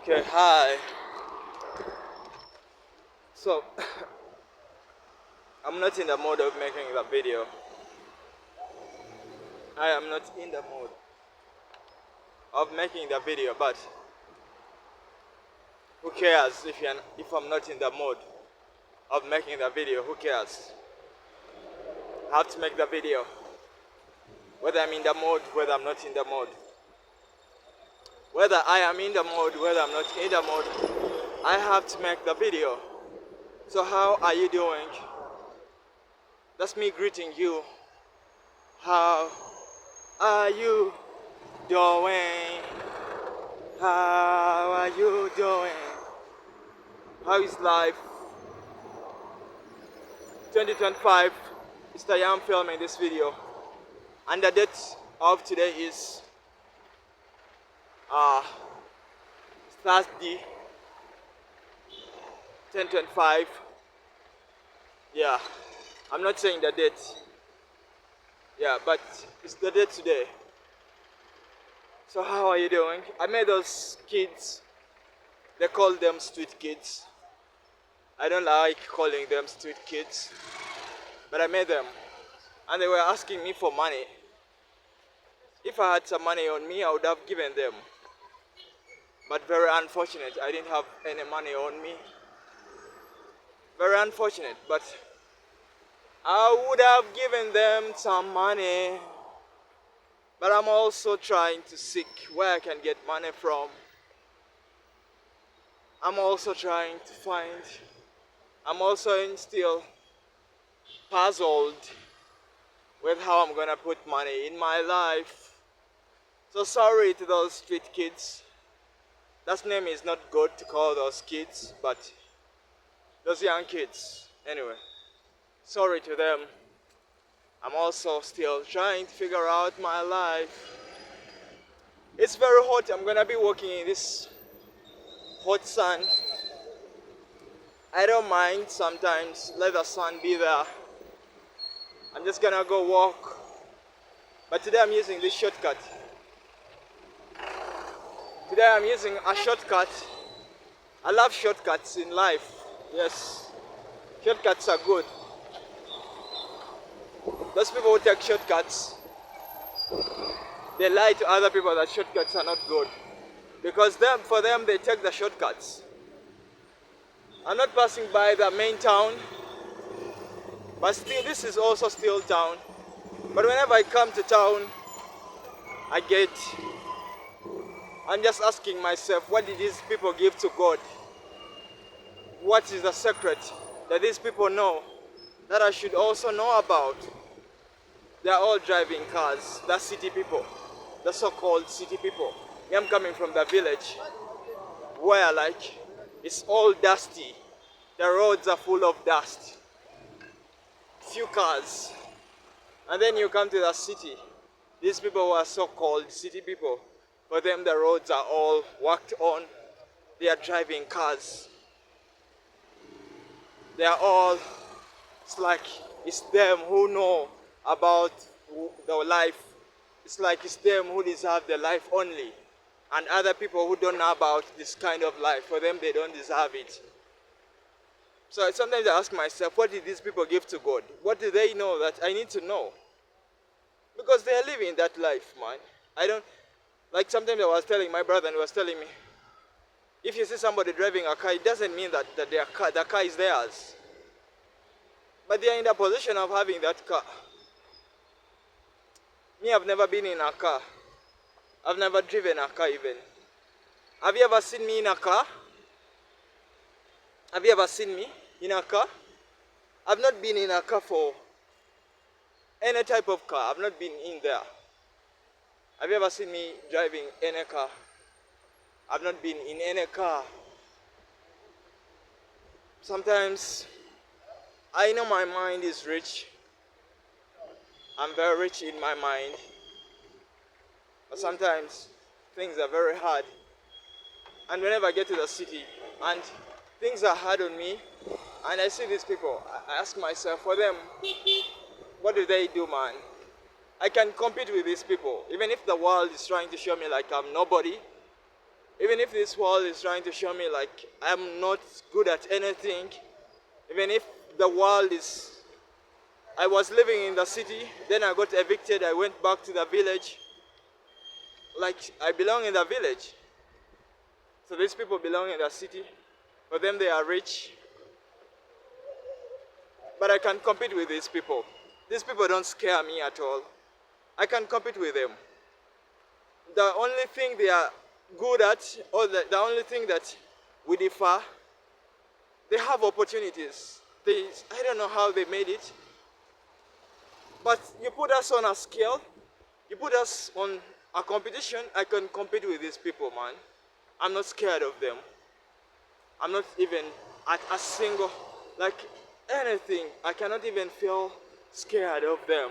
Okay, hi. So, I'm not in the mood of making the video. I am not in the mood of making the video, but who cares if I'm not in the mood of making the video? Who cares? I have to make the video. Whether I'm in the mood, whether I'm not in the mood. Whether I am in the mood, whether I'm not in the mood, I have to make the video. So how are you doing? That's me greeting you. How are you doing? How are you doing? How is life? 2025 is the year I'm filming this video. And the date of today is uh, Thursday, 10/25. Yeah, I'm not saying the date. Yeah, but it's the date today. So how are you doing? I met those kids. They call them street kids. I don't like calling them street kids, but I met them and they were asking me for money. If I had some money on me, I would have given them. But very unfortunate, I didn't have any money on me. Very unfortunate, but I would have given them some money. But I'm also trying to seek where I can get money from. I'm also trying to find. I'm also still puzzled with how I'm gonna put money in my life. So sorry to those street kids. That name is not good to call those kids, but those young kids. Anyway, sorry to them. I'm also still trying to figure out my life. It's very hot. I'm gonna be walking in this hot sun. I don't mind sometimes, let the sun be there. I'm just gonna go walk. But today I'm using this shortcut. Today I'm using a shortcut. I love shortcuts in life. Yes, shortcuts are good. Those people who take shortcuts, they lie to other people that shortcuts are not good. Because for them, they take the shortcuts. I'm not passing by the main town, but still, this is also still town. But whenever I come to town, I'm just asking myself, what did these people give to God? What is the secret that these people know that I should also know about? They're all driving cars. The city people, the so-called city people. I'm coming from the village where it's all dusty. The roads are full of dust. Few cars. And then you come to the city. These people who are so-called city people, for them the roads are all worked on. They are driving cars. They are all, it's like it's them who know about the life. It's like it's them who deserve the life only. And other people who don't know about this kind of life, for them they don't deserve it. So sometimes I ask myself, what did these people give to God? What do they know that I need to know? Because they are living that life, man. I don't, like sometimes I was telling my brother and he was telling me, if you see somebody driving a car, it doesn't mean that the car is theirs. But they are in the position of having that car. Me, I've never been in a car. I've never driven a car even. Have you ever seen me in a car? Have you ever seen me in a car? I've not been in a car for any type of car. I've not been in there. Have you ever seen me driving any car? I've not been in any car. Sometimes I know my mind is rich. I'm very rich in my mind. But sometimes things are very hard. And whenever I get to the city and things are hard on me, and I see these people, I ask myself, for them, what do they do, man? I can compete with these people. Even if the world is trying to show me like I'm nobody, Even if this world is trying to show me like I'm not good at anything, even if the world is, I was living in the city, then I got evicted, I went back to the village. Like, I belong in the village. So these people belong in the city. For them, they are rich. But I can compete with these people. These people don't scare me at all. I can compete with them. The only thing they are good at, or the only thing that we differ, they have opportunities. I don't know how they made it. But you put us on a scale, you put us on a competition, I can compete with these people, man. I'm not scared of them. I'm not even at a single, like anything, I cannot even feel scared of them.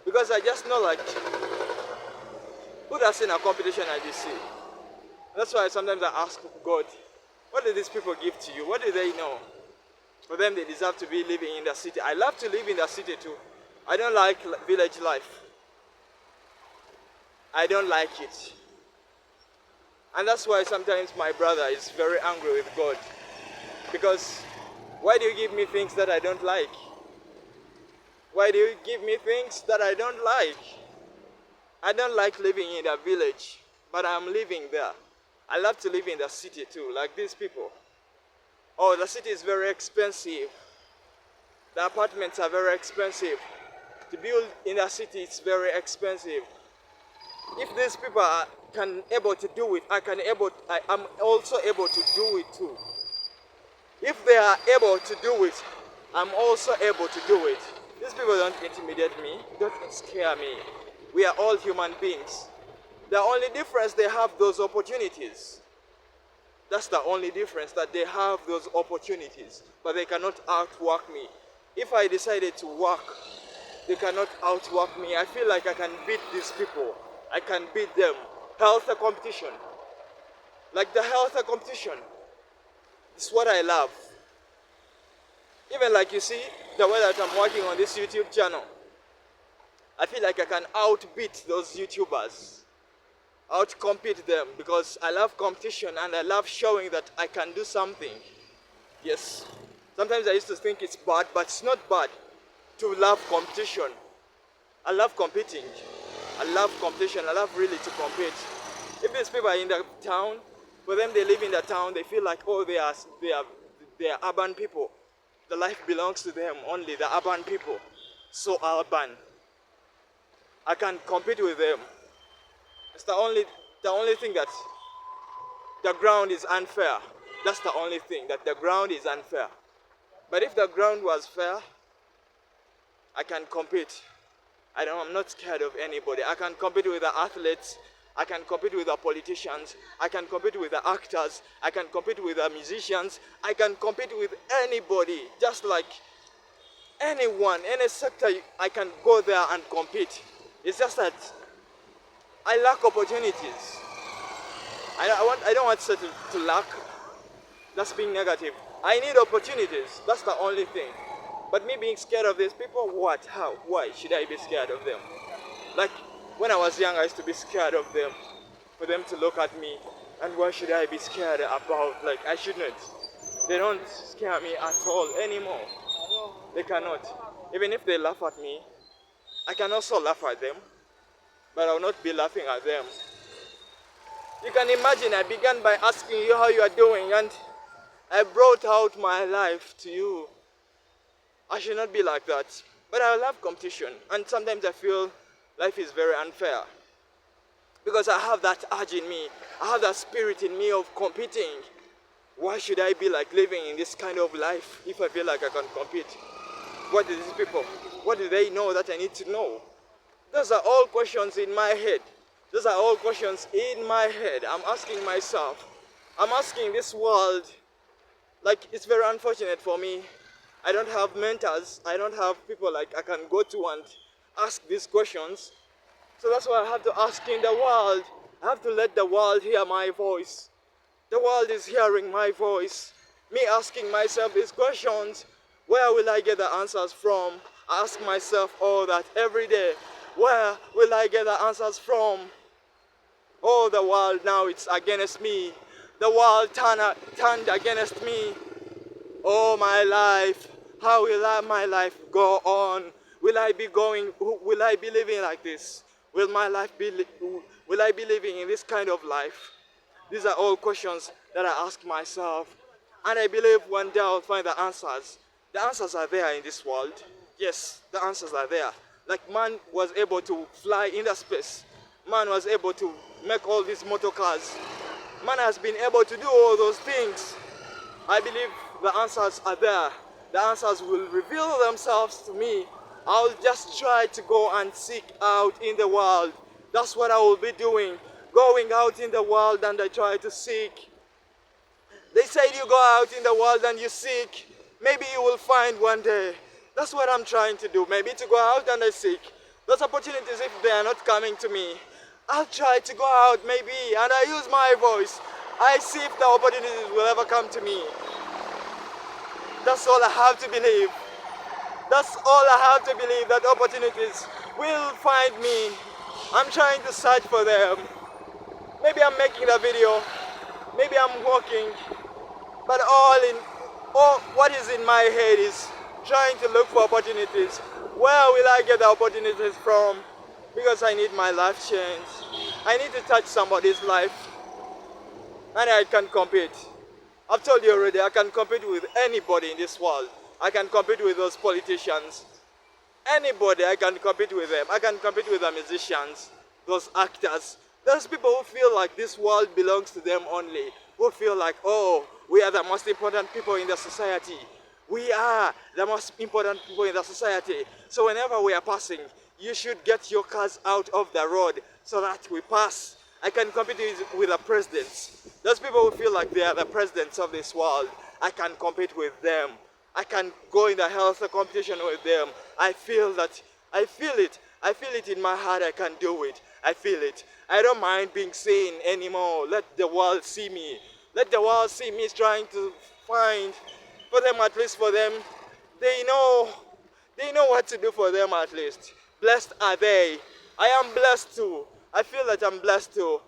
Because I just know, like, put us in a competition as you see. That's why sometimes I ask God, what did these people give to you? What do they know? For them, they deserve to be living in the city. I love to live in the city too. I don't like village life. I don't like it. And that's why sometimes my brother is very angry with God. Because why do you give me things that I don't like? Why do you give me things that I don't like? I don't like living in a village, but I'm living there. I love to live in the city too, like these people. Oh, the city is very expensive. The apartments are very expensive. To build in the city, it's very expensive. If these people can able to do it, I am also able to do it too. If they are able to do it, I'm also able to do it. These people don't intimidate me, don't scare me. We are all human beings. The only difference, they have those opportunities. That's the only difference, that they have those opportunities, but they cannot outwork me. If I decided to work, they cannot outwork me. I feel like I can beat these people. I can beat them. Healthy competition. Like the healthy competition. It's what I love. Even like you see, the way that I'm working on this YouTube channel, I feel like I can outbeat those YouTubers. Outcompete them, because I love competition and I love showing that I can do something. Yes. Sometimes I used to think it's bad, but it's not bad to love competition. I love competing. I love competition. I love really to compete. If these people are in the town, for them, they live in the town, they feel like, oh, they are urban people. The life belongs to them only, the urban people. So urban. I can compete with them. It's the only thing that the ground is unfair. That's the only thing, that the ground is unfair. But if the ground was fair, I can compete. I'm not scared of anybody. I can compete with the athletes. I can compete with the politicians. I can compete with the actors. I can compete with the musicians. I can compete with anybody. Just like anyone, any sector, I can go there and compete. It's just that I lack opportunities. I don't want to lack. That's being negative. I need opportunities. That's the only thing. But me being scared of these people, what? How? Why should I be scared of them? Like, when I was young, I used to be scared of them. For them to look at me. And why should I be scared about? Like, I shouldn't. They don't scare me at all anymore. They cannot. Even if they laugh at me, I can also laugh at them. But I will not be laughing at them. You can imagine, I began by asking you how you are doing, and I brought out my life to you. I should not be like that. But I love competition, and sometimes I feel life is very unfair. Because I have that urge in me, I have that spirit in me of competing. Why should I be like living in this kind of life if I feel like I can compete? What do these people, what do they know that I need to know? Those are all questions in my head. Those are all questions in my head. I'm asking myself. I'm asking this world. Like, it's very unfortunate for me. I don't have mentors. I don't have people like I can go to and ask these questions. So that's why I have to ask in the world. I have to let the world hear my voice. The world is hearing my voice. Me asking myself these questions. Where will I get the answers from? I ask myself all that every day. Where will I get the answers from? Oh, the world now it's against me. The world turned against me. Oh, my life. How will my life go on? Will I be going? Will I be living like this? Will my life be? Will I be living in this kind of life? These are all questions that I ask myself, and I believe one day I'll find the answers. The answers are there in this world. Yes, the answers are there. Like man was able to fly in the space. Man was able to make all these motor cars. Man has been able to do all those things. I believe the answers are there. The answers will reveal themselves to me. I'll just try to go and seek out in the world. That's what I will be doing. Going out in the world and I try to seek. They said you go out in the world and you seek. Maybe you will find one day. That's what I'm trying to do. Maybe to go out and I seek. Those opportunities, if they are not coming to me, I'll try to go out maybe and I use my voice. I see if the opportunities will ever come to me. That's all I have to believe. That's all I have to believe, that opportunities will find me. I'm trying to search for them. Maybe I'm making a video. Maybe I'm walking. But all what is in my head is trying to look for opportunities. Where will I get the opportunities from? Because I need my life changed. I need to touch somebody's life. And I can compete. I've told you already, I can compete with anybody in this world. I can compete with those politicians. Anybody, I can compete with them. I can compete with the musicians, those actors. Those people who feel like this world belongs to them only. Who feel like, oh, we are the most important people in the society. We are the most important people in the society. So whenever we are passing, you should get your cars out of the road so that we pass. I can compete with the presidents. Those people who feel like they are the presidents of this world, I can compete with them. I can go in the health competition with them. I feel it. I feel it in my heart. I can do it. I feel it. I don't mind being seen anymore. Let the world see me. Let the world see me trying to find for them, at least for them. They know what to do for them at least. Blessed are they. I am blessed too. I feel that I'm blessed too.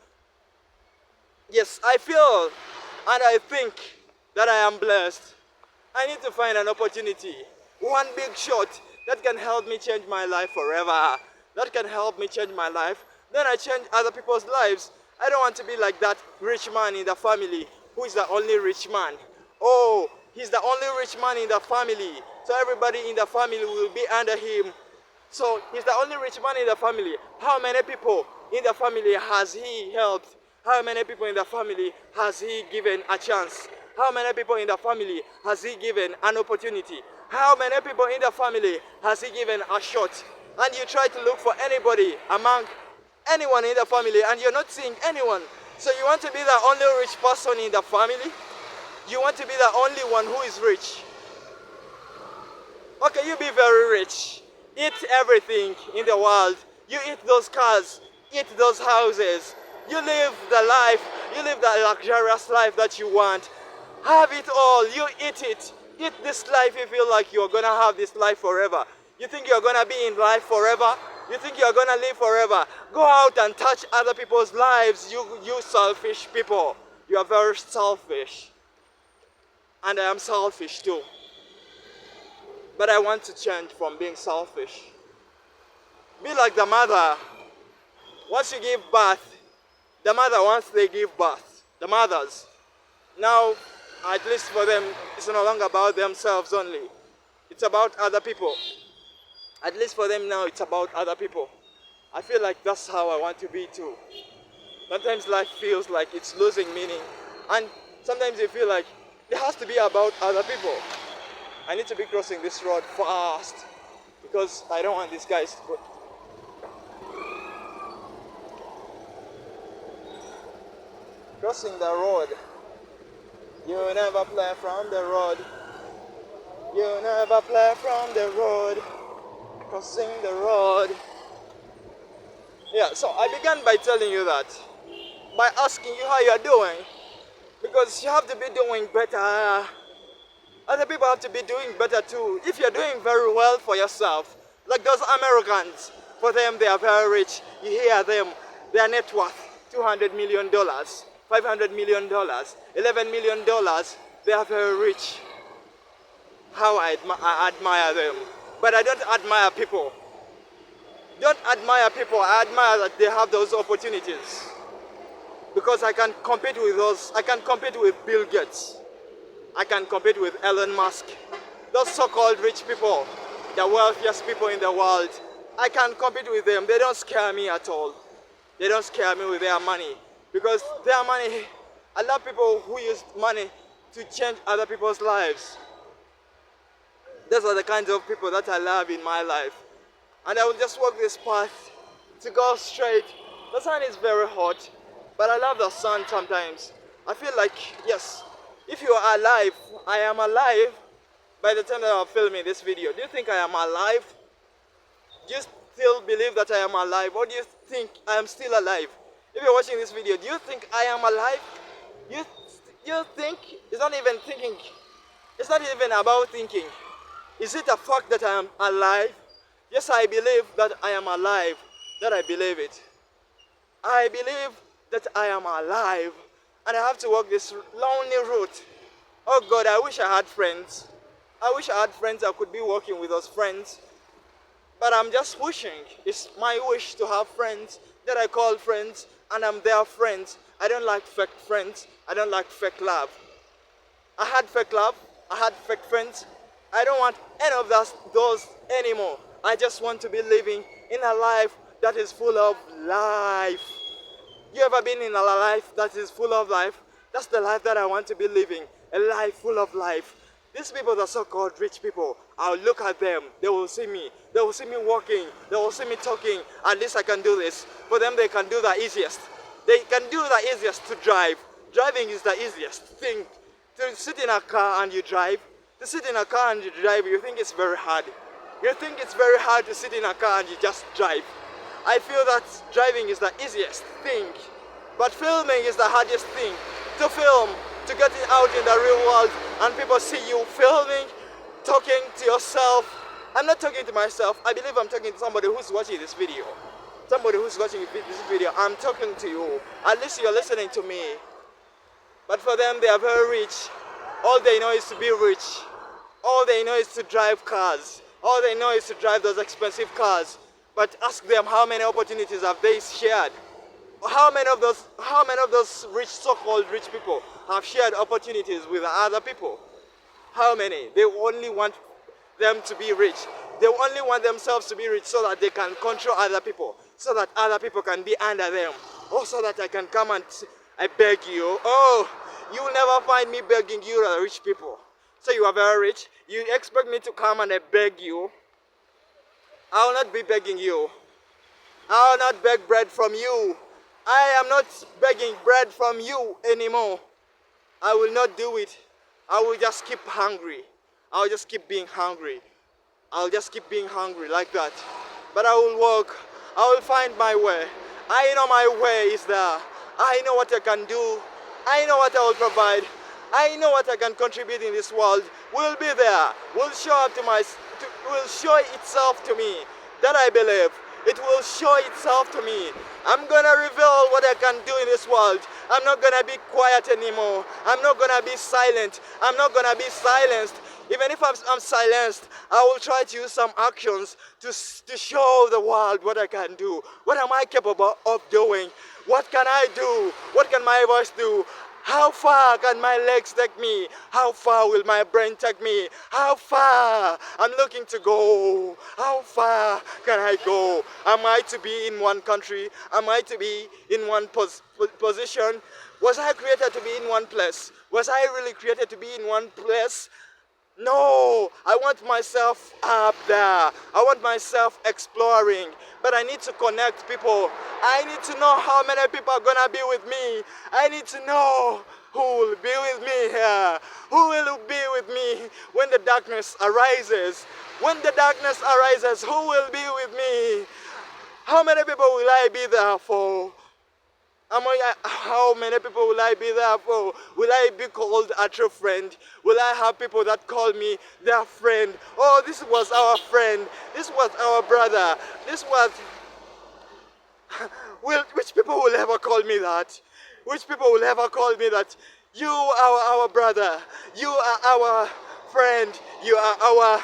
Yes, I feel and I think that I am blessed. I need to find an opportunity, one big shot that can help me change my life forever. That can help me change my life. Then I change other people's lives. I don't want to be like that rich man in the family who is the only rich man. Oh, he's the only rich man in the family. So everybody in the family will be under him. So he's the only rich man in the family. How many people in the family has he helped? How many people in the family has he given a chance? How many people in the family has he given an opportunity? How many people in the family has he given a shot? And you try to look for anybody among anyone in the family and you're not seeing anyone. So you want to be the only rich person in the family? You want to be the only one who is rich? Okay, you be very rich. Eat everything in the world. You eat those cars, eat those houses. You live the life, you live the luxurious life that you want. Have it all, you eat it. Eat this life if you feel like you're gonna have this life forever. You think you're gonna be in life forever? You think you're gonna live forever? Go out and touch other people's lives, you selfish people. You are very selfish. And I am selfish too. But I want to change from being selfish. Be like the mother. Once you give birth, the mother, once they give birth, the mothers, now, at least for them, it's no longer about themselves only. It's about other people. At least for them now, it's about other people. I feel like that's how I want to be too. Sometimes life feels like it's losing meaning. And sometimes you feel like it has to be about other people. I need to be crossing this road fast because I don't want these guys to go. Crossing the road. You never play from the road. You never play from the road. Crossing the road. Yeah, so I began by telling you that. By asking you how you are doing. Because you have to be doing better. Other people have to be doing better too. If you're doing very well for yourself, like those Americans, for them they are very rich. You hear them, their net worth $200 million, $500 million, $11 million. They are very rich. How I admire them. But I don't admire people. Don't admire people. I admire that they have those opportunities. Because I can compete with those. I can compete with Bill Gates. I can compete with Elon Musk. Those so-called rich people, the wealthiest people in the world. I can compete with them. They don't scare me at all. They don't scare me with their money. Because their money, I love people who use money to change other people's lives. Those are the kinds of people that I love in my life. And I will just walk this path to go straight. The sun is very hot, but I love the sun sometimes. I feel like, yes, if you are alive, I am alive by the time that I'm filming this video. Do you think I am alive? Do you still believe that I am alive? Or do you think I am still alive? If you're watching this video, do you think I am alive? You think? It's not even thinking. It's not even about thinking. Is it a fact that I am alive? Yes, I believe that I am alive. That I believe it. I believe that I am alive. And I have to walk this lonely route. Oh God, I wish I had friends. I wish I had friends I could be walking with those friends. But I'm just wishing. It's my wish to have friends that I call friends. And I'm their friends. I don't like fake friends. I don't like fake love. I had fake love. I had fake friends. I don't want any of those anymore. I just want to be living in a life that is full of life. You ever been in a life that is full of life? That's the life that I want to be living. A life full of life. These people that are so-called rich people, I'll look at them. They will see me. They will see me walking. They will see me talking. At least I can do this. For them, they can do the easiest. They can do the easiest to drive. Driving is the easiest thing. To sit in a car and you drive. To sit in a car and you drive, you think it's very hard. You think it's very hard to sit in a car and you just drive. I feel that driving is the easiest thing. But filming is the hardest thing. To film, to get it out in the real world and people see you filming, talking to yourself. I'm not talking to myself. I believe I'm talking to somebody who's watching this video. Somebody who's watching this video. I'm talking to you. At least you're listening to me. But for them, they are very rich. All they know is to be rich. All they know is to drive cars. All they know is to drive those expensive cars. But ask them how many opportunities have they shared? How many of those rich, so-called rich people have shared opportunities with other people? How many? They only want them to be rich. They only want themselves to be rich so that they can control other people. So that other people can be under them. Or so that I can come and I beg you. Oh, you will never find me begging you, the rich people. So you are very rich. You expect me to come and I beg you. I will not be begging you. I will not beg bread from you. I am not begging bread from you anymore. I will not do it. I will just keep hungry. I will just keep being hungry. I'll just keep being hungry like that. But I will walk. I will find my way. I know my way is there. I know what I can do. I know what I will provide. I know what I can contribute in this world. Will be there. Will show up will show itself to me. That I believe. It will show itself to me. I'm gonna reveal what I can do in this world. I'm not gonna be quiet anymore. I'm not gonna be silent. I'm not gonna be silenced. Even if I'm silenced, I will try to use some actions to show the world what I can do. What am I capable of doing? What can I do? What can my voice do? How far can my legs take me? How far will my brain take me? How far? I'm looking to go. How far can I go? Am I to be in one country? Am I to be in one position? Was I created to be in one place? Was I really created to be in one place? No, I want myself up there. I want myself exploring. But I need to connect people. I need to know how many people are gonna be with me. I need to know who will be with me here. Who will be with me when the darkness arises. When the darkness arises, who will be with me? How many people will I be there for? How many people will I be there for? Will I be called a true friend? Will I have people that call me their friend? Oh, this was our friend. This was our brother. This was... Which people will ever call me that? Which people will ever call me that? You are our brother. You are our friend. You are our...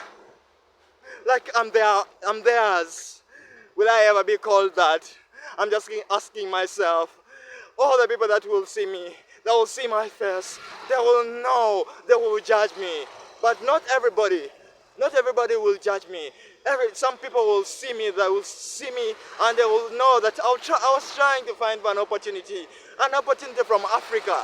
Like I'm theirs. Will I ever be called that? I'm just asking myself. All the people that will see me, that will see my face, they will know, they will judge me. But not everybody. Not everybody will judge me. Some people will see me, they will see me, and they will know that I was trying to find an opportunity from Africa,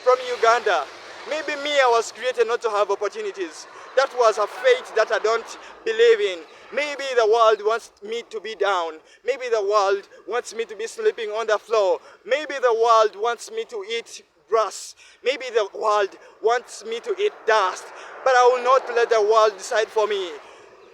from Uganda. Maybe me, I was created not to have opportunities. That was a fate that I don't believe in. Maybe the world wants me to be down. Maybe the world wants me to be sleeping on the floor. Maybe the world wants me to eat grass. Maybe the world wants me to eat dust. But I will not let the world decide for me.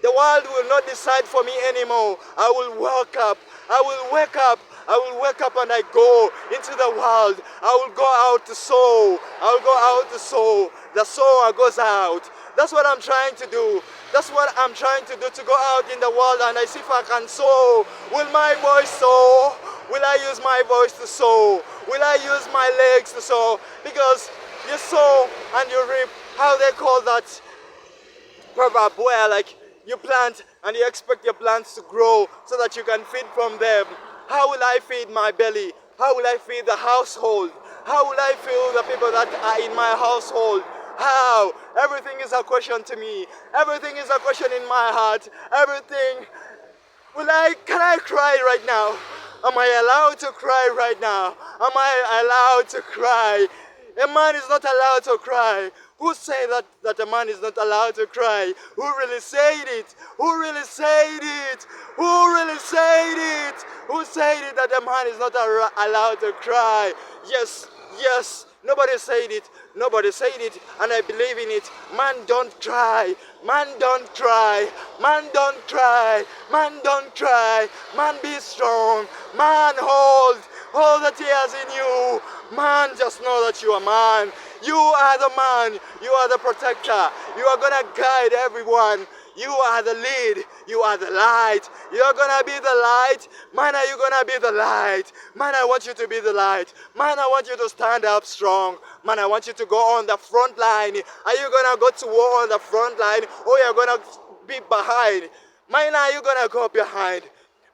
The world will not decide for me anymore. I will wake up. I will wake up. I will wake up and I go into the world. I will go out to sow. I will go out to sow. The sower goes out. That's what I'm trying to do. That's what I'm trying to do, to go out in the world and I see if I can sow. Will my voice sow? Will I use my voice to sow? Will I use my legs to sow? Because you sow and you reap. How they call that proverb where like you plant and you expect your plants to grow so that you can feed from them. How will I feed my belly? How will I feed the household? How will I feed the people that are in my household? How? Everything is a question to me. Everything is a question in my heart. Everything. Can I cry right now? Am I allowed to cry right now? Am I allowed to cry? A man is not allowed to cry. Who say that a man is not allowed to cry? Who really said it? Who really said it? Who really said it? Who said it that a man is not allowed to cry? Yes, yes. Nobody said it. Nobody said it, and I believe in it. Man, don't cry. Man, don't cry. Man, don't cry. Man, don't cry. Man, be strong. Man, hold the tears in you. Man, just know that you are man. You are the man. You are the protector. You are gonna guide everyone. You are the lead. You are the light. You're gonna be the light. Man, are you gonna be the light? Man, I want you to be the light. Man, I want you to stand up strong. Man, I want you to go on the front line. Are you gonna go to war on the front line, or you're gonna be behind? Man, are you gonna go behind?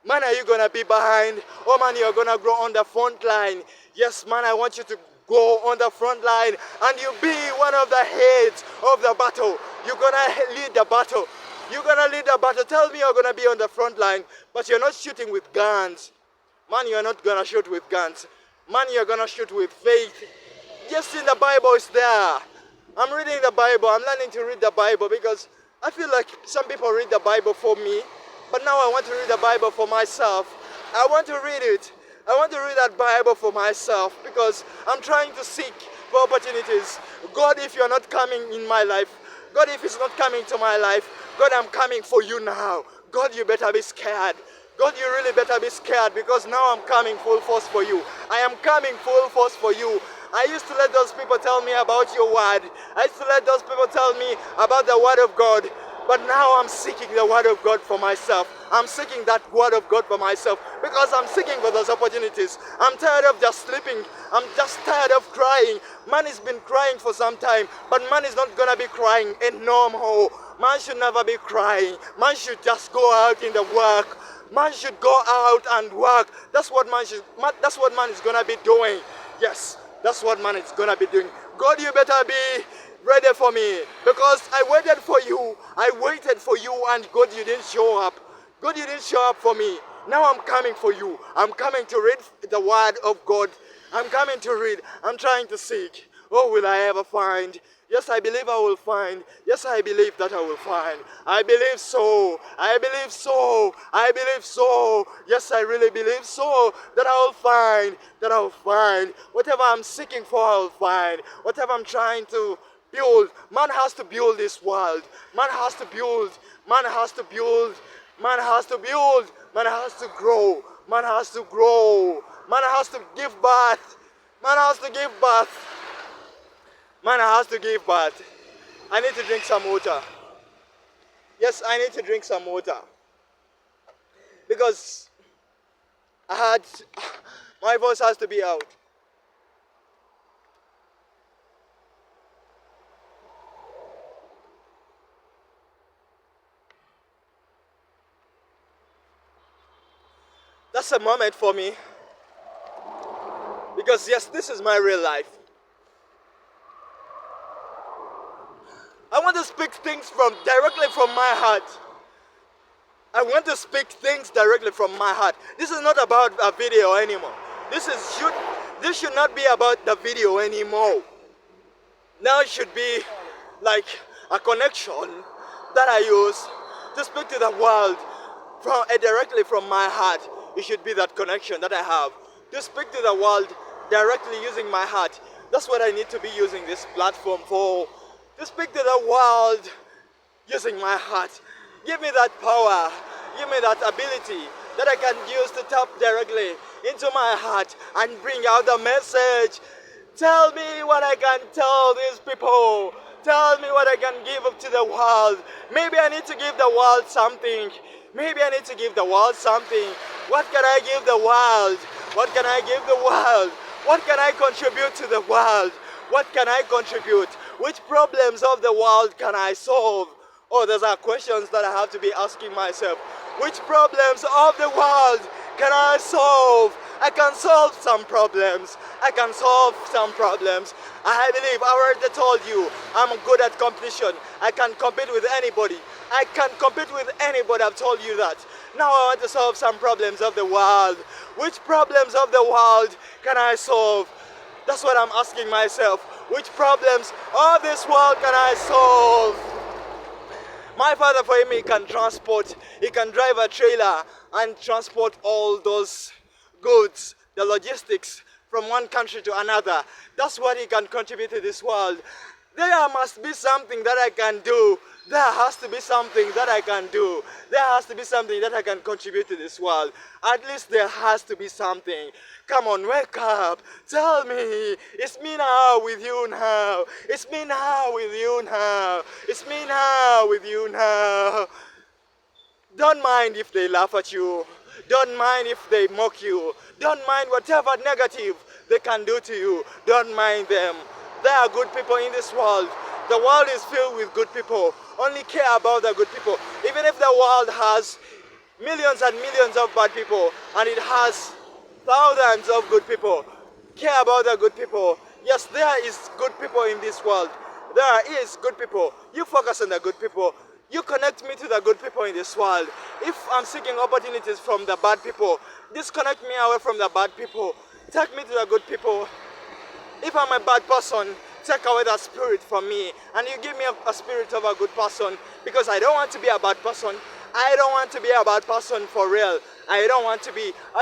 Man, are you gonna be behind? Oh man, you're gonna grow on the front line. Yes, man, I want you to go on the front line and you be one of the heads of the battle. You're gonna lead the battle. You're gonna lead the battle. Tell me you're gonna be on the front line, but you're not shooting with guns. Man, you're not gonna shoot with guns. Man, you're gonna shoot with faith. Just in the Bible is there. I'm reading the Bible. I'm learning to read the Bible because I feel like some people read the Bible for me, but now I want to read the Bible for myself. I want to read it. I want to read that Bible for myself because I'm trying to seek for opportunities. God, if you're not coming in my life, God, if it's not coming to my life, God, I'm coming for you now. God, you better be scared. God, you really better be scared because now I'm coming full force for you. I am coming full force for you. I used to let those people tell me about your word. I used to let those people tell me about the word of God. But now I'm seeking the word of God for myself. I'm seeking that word of God for myself because I'm seeking for those opportunities. I'm tired of just sleeping. I'm just tired of crying. Man has been crying for some time, but man is not going to be crying no more. Man should never be crying. Man should just go out in the work. Man should go out and work. That's what man is going to be doing. Yes, that's what man is going to be doing. God, you better be ready for me because I waited for you. I waited for you and God, you didn't show up. God, you didn't show up for me. Now I'm coming for you. I'm coming to read the word of God. I'm coming to read. I'm trying to seek. Oh, will I ever find? Yes, I believe I will find. Yes, I believe that I will find. I believe so. I believe so. I believe so. Yes, I really believe so. That I will find. That I will find. Whatever I'm seeking for, I will find. Whatever I'm trying to build. Man has to build this world. Man has to build. Man has to build. Man has to build. Man has to grow. Man has to grow. Man has to give birth. Man has to give birth. Man has to give birth. I need to drink some water. Yes, I need to drink some water. Because I had, my voice has to be out. That's a moment for me. Because yes, this is my real life. I want to speak things directly from my heart. I want to speak things directly from my heart. This is not about a video anymore. This should not be about the video anymore. Now it should be like a connection that I use to speak to the world directly from my heart. It should be that connection that I have to speak to the world directly using my heart. That's what I need to be using this platform for. To speak to the world using my heart. Give me that power. Give me that ability that I can use to tap directly into my heart and bring out the message. Tell me what I can tell these people. Tell me what I can give up to the world. Maybe I need to give the world something. Maybe I need to give the world something. What can I give the world? What can I give the world? What can I contribute to the world? What can I contribute? Which problems of the world can I solve? Oh, those are questions that I have to be asking myself. Which problems of the world can I solve? I can solve some problems. I can solve some problems. I believe I already told you I'm good at competition. I can compete with anybody. I can compete with anybody. I've told you that. Now I want to solve some problems of the world. Which problems of the world can I solve? That's what I'm asking myself. Which problems of this world can I solve? My father, for him, he can drive a trailer and transport all those goods, the logistics from one country to another. That's what he can contribute to this world. There must be something that I can do. There has to be something that I can do. There has to be something that I can contribute to this world. At least there has to be something. Come on, wake up. Tell me. It's me now with you now. It's me now with you now. It's me now with you now. Don't mind if they laugh at you. Don't mind if they mock you. Don't mind whatever negative they can do to you. Don't mind them. There are good people in this world. The world is filled with good people. Only care about the good people. Even if the world has millions and millions of bad people and it has thousands of good people, care about the good people. Yes, there is good people in this world. There is good people. You focus on the good people. You connect me to the good people in this world. If I'm seeking opportunities from the bad people, disconnect me away from the bad people. Take me to the good people. If I'm a bad person, take away that spirit from me and you give me a spirit of a good person, because I don't want to be a bad person. I don't want to be a bad person for real. I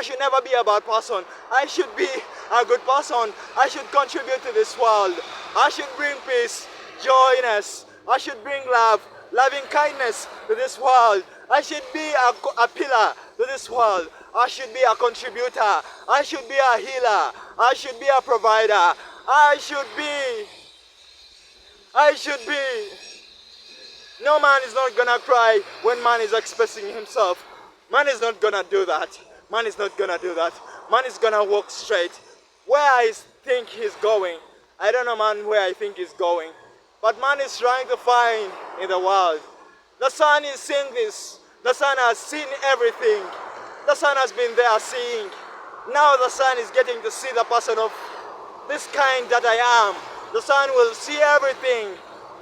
should never be a bad person. I should be a good person. I should contribute to this world. I should bring peace, joyness. I should bring love, loving kindness to this world. I should be a pillar to this world. I should be a contributor. I should be a healer. I should be a provider. I should be. No man is not gonna cry when man is expressing himself. Man is not gonna do that. Man is not gonna do that. Man is gonna walk straight. Where I think he's going, I don't know, man, where I think he's going. But man is trying to find in the world. The sun is seeing this. The sun has seen everything. The sun has been there seeing. Now the sun is getting to see the person of this kind that I am. The sun will see everything.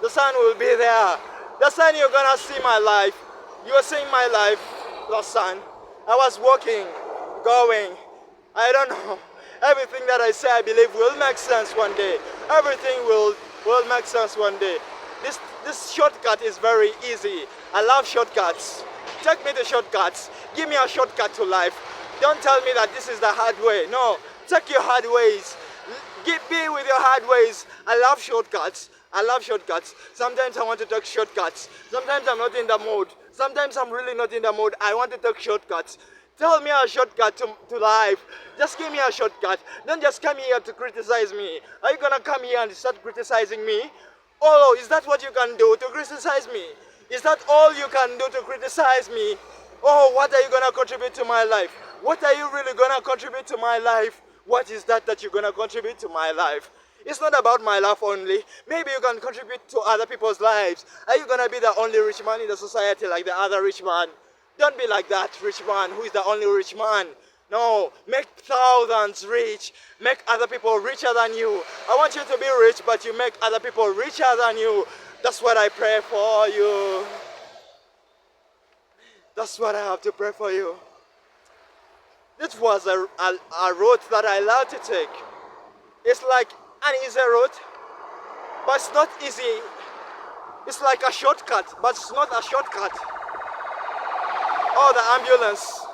The sun will be there. The sun, you're gonna see my life. You are seeing my life, the sun. I was walking, going. I don't know. Everything that I say, I believe will make sense one day. Everything will make sense one day. This shortcut is very easy. I love shortcuts. Take me to shortcuts. Give me a shortcut to life. Don't tell me that this is the hard way. No, take your hard ways. Be with your hard ways. I love shortcuts. I love shortcuts. Sometimes I want to take shortcuts. Sometimes I'm not in the mood. Sometimes I'm really not in the mood. I want to take shortcuts. Tell me a shortcut to life. Just give me a shortcut. Don't just come here to criticize me. Are you gonna come here and start criticizing me? Oh, is that what you can do to criticize me? Is that all you can do to criticize me? Oh, what are you gonna contribute to my life? What are you really gonna contribute to my life? What is that you're gonna contribute to my life? It's not about my life only. Maybe you can contribute to other people's lives. Are you gonna be the only rich man in the society like the other rich man? Don't be like that rich man who is the only rich man. No, make thousands rich. Make other people richer than you. I want you to be rich, but you make other people richer than you. That's what I pray for you. That's what I have to pray for you. This was a route that I love to take. It's like an easy route, but it's not easy. It's like a shortcut, but it's not a shortcut. Oh, the ambulance.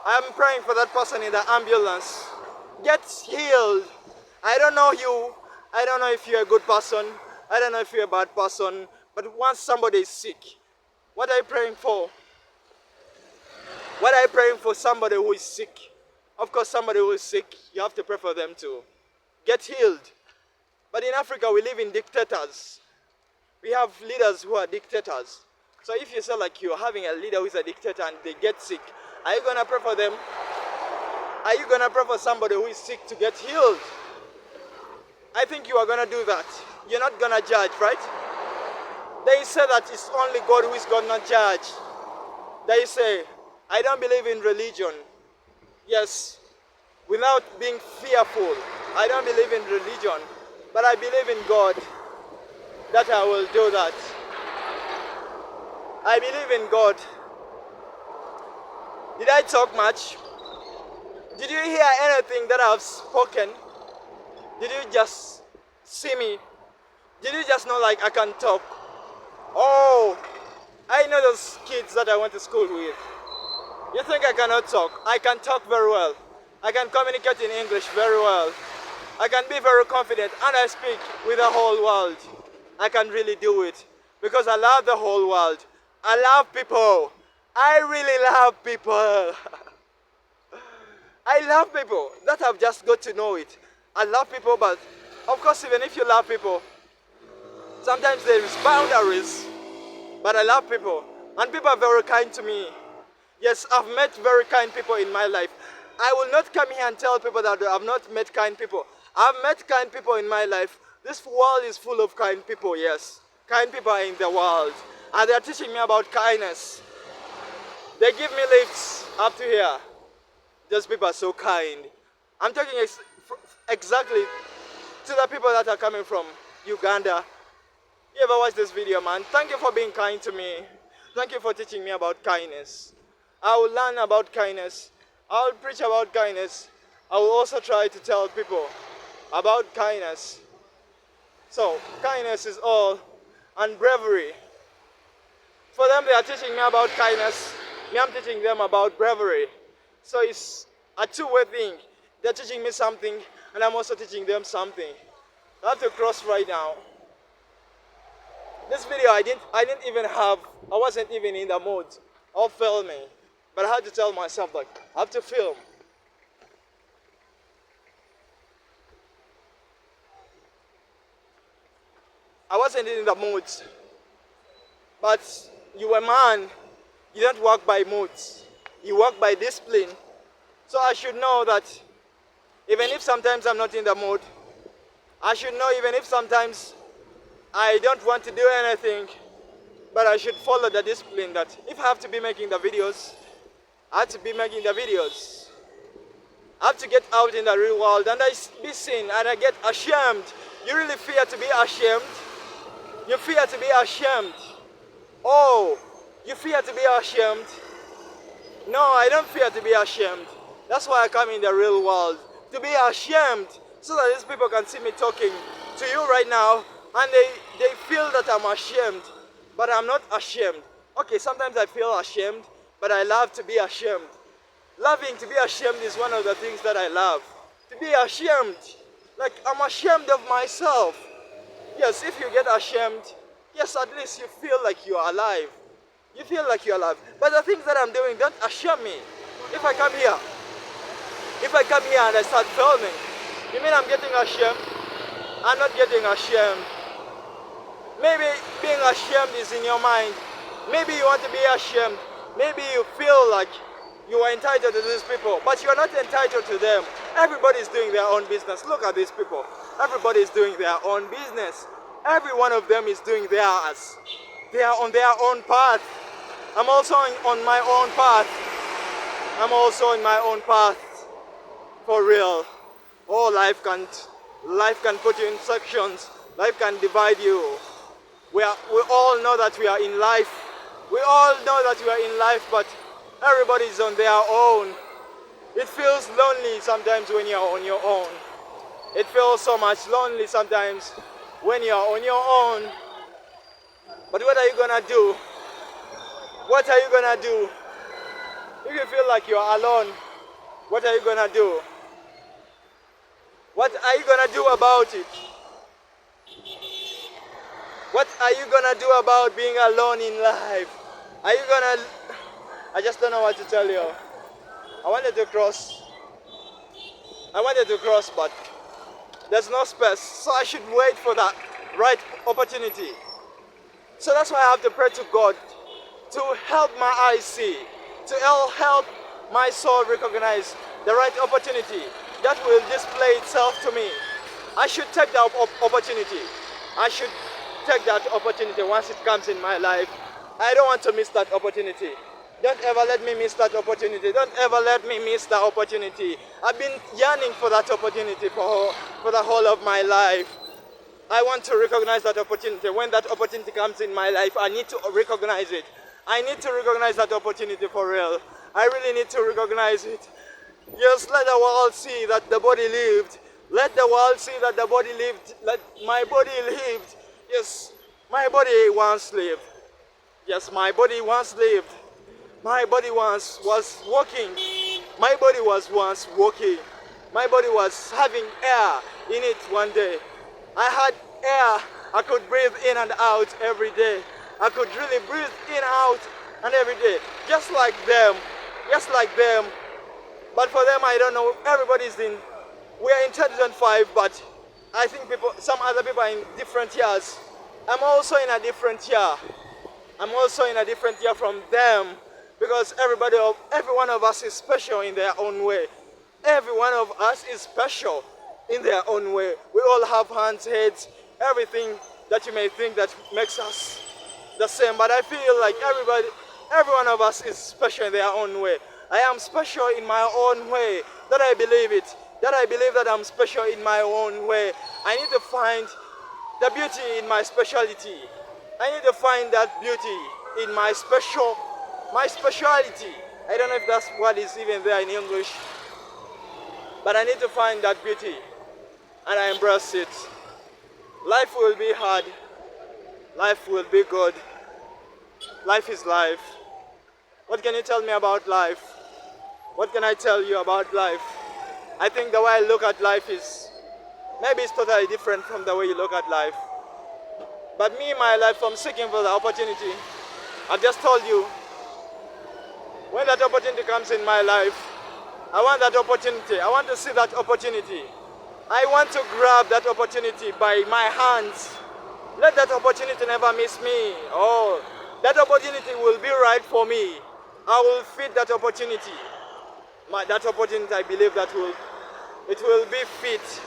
I am praying for that person in the ambulance. Get healed. I don't know you. I don't know if you're a good person. I don't know if you're a bad person. But once somebody is sick, what are you praying for? What are you praying for somebody who is sick? Of course, somebody who is sick, you have to pray for them to get healed. But in Africa, we live in dictators. We have leaders who are dictators. So if you say like you're having a leader who is a dictator and they get sick, are you going to pray for them? Are you going to pray for somebody who is sick to get healed? I think you are going to do that. You're not going to judge, right? They say that it's only God who is going to judge. They say, I don't believe in religion. Yes, without being fearful. I don't believe in religion, but I believe in God that I will do that. I believe in God. Did I talk much? Did you hear anything that I've spoken? Did you just see me? Did you just know like I can talk? Oh, I know those kids that I went to school with. You think I cannot talk? I can talk very well. I can communicate in English very well. I can be very confident and I speak with the whole world. I can really do it because I love the whole world. I love people. I really love people. I love people. That I've just got to know it. I love people, but of course, even if you love people, sometimes there is boundaries. But I love people, and people are very kind to me. Yes, I've met very kind people in my life. I will not come here and tell people that I've not met kind people. I've met kind people in my life. This world is full of kind people, yes. Kind people are in the world. And they're teaching me about kindness. They give me lifts up to here. Those people are so kind. I'm talking exactly to the people that are coming from Uganda. You ever watch this video, man? Thank you for being kind to me. Thank you for teaching me about kindness. I will learn about kindness. I will preach about kindness. I will also try to tell people about kindness. So, kindness is all. And bravery. For them, they are teaching me about kindness. Me, I'm teaching them about bravery. So it's a two-way thing. They're teaching me something, and I'm also teaching them something. I have to cross right now. This video, I wasn't even in the mood of filming. But I had to tell myself, like, I have to film. I wasn't in the mood. But you a man, you don't work by moods. You work by discipline. So I should know that even if sometimes I'm not in the mood, I should know even if sometimes I don't want to do anything, but I should follow the discipline that if I have to be making the videos, I have to be making the videos. I have to get out in the real world and I be seen and I get ashamed. You really fear to be ashamed? You fear to be ashamed? Oh, you fear to be ashamed? No, I don't fear to be ashamed. That's why I come in the real world. To be ashamed, so that these people can see me talking to you right now, and they feel that I'm ashamed, but I'm not ashamed. Okay, sometimes I feel ashamed, but I love to be ashamed. Loving to be ashamed is one of the things that I love. To be ashamed, like I'm ashamed of myself. Yes, if you get ashamed, yes, at least you feel like you're alive. You feel like you're alive. But the things that I'm doing don't ashame me. If I come here and I start filming, you mean I'm getting ashamed? I'm not getting ashamed. Maybe being ashamed is in your mind. Maybe you want to be ashamed. Maybe you feel like You are entitled to these people, but you are not entitled to them. Everybody is doing their own business. Look at these people. Everybody is doing their own business. Every one of them is doing theirs. They are on their own path. I'm also on my own path. I'm also on my own path. For real. Oh, life can put you in sections. Life can divide you. We all know that we are in life. We all know that we are in life, but everybody is on their own. It feels lonely sometimes when you're on your own. It feels so much lonely sometimes when you're on your own. But what are you gonna do? What are you gonna do? If you feel like you're alone, what are you gonna do? What are you gonna do about it? What are you gonna do about being alone in life? Are you gonna... I just don't know what to tell you. I wanted to cross, but there's no space, so I should wait for that right opportunity. So that's why I have to pray to God to help my eyes see, to help my soul recognize the right opportunity that will display itself to me. I should take that opportunity. I should take that opportunity once it comes in my life. I don't want to miss that opportunity. Don't ever let me miss that opportunity. Don't ever let me miss that opportunity. I've been yearning for that opportunity for the whole of my life. I want to recognize that opportunity. When that opportunity comes in my life, I need to recognize it. I need to recognize that opportunity for real. I really need to recognize it. Yes, let the world see that the body lived. Let the world see that the body lived. Let my body lived. Yes, my body once lived. Yes, my body once lived. My body once was walking. My body was once walking. My body was having air in it one day. I had air. I could breathe in and out every day. I could really breathe in and out and every day. Just like them. Just like them. But for them, I don't know. Everybody's in... We are in 2005, but I think some other people are in different years. I'm also in a different year. I'm also in a different year from them. Because every one of us is special in their own way. Every one of us is special in their own way. We all have hands, heads, everything that you may think that makes us the same. But I feel like every one of us is special in their own way. I am special in my own way. That I believe it. That I believe that I'm special in my own way. I need to find the beauty in my speciality. I need to find that beauty in my speciality. I don't know if that's what is even there in English. But I need to find that beauty. And I embrace it. Life will be hard. Life will be good. Life is life. What can you tell me about life? What can I tell you about life? I think the way I look at life is... Maybe it's totally different from the way you look at life. But me, my life, I'm seeking for the opportunity. I've just told you, when that opportunity comes in my life, I want that opportunity. I want to see that opportunity. I want to grab that opportunity by my hands. Let that opportunity never miss me. Oh, that opportunity will be right for me. I will fit that opportunity. That opportunity, I believe that it will be fit.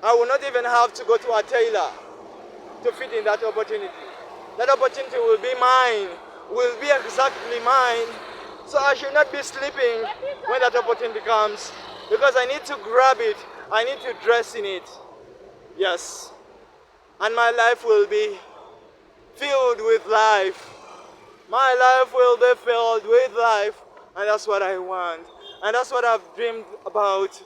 I will not even have to go to a tailor to fit in that opportunity. That opportunity will be mine, will be exactly mine. So I should not be sleeping when that opportunity comes, because I need to grab it. I need to dress in it. Yes. And my life will be filled with life. My life will be filled with life. And that's what I want. And that's what I've dreamed about.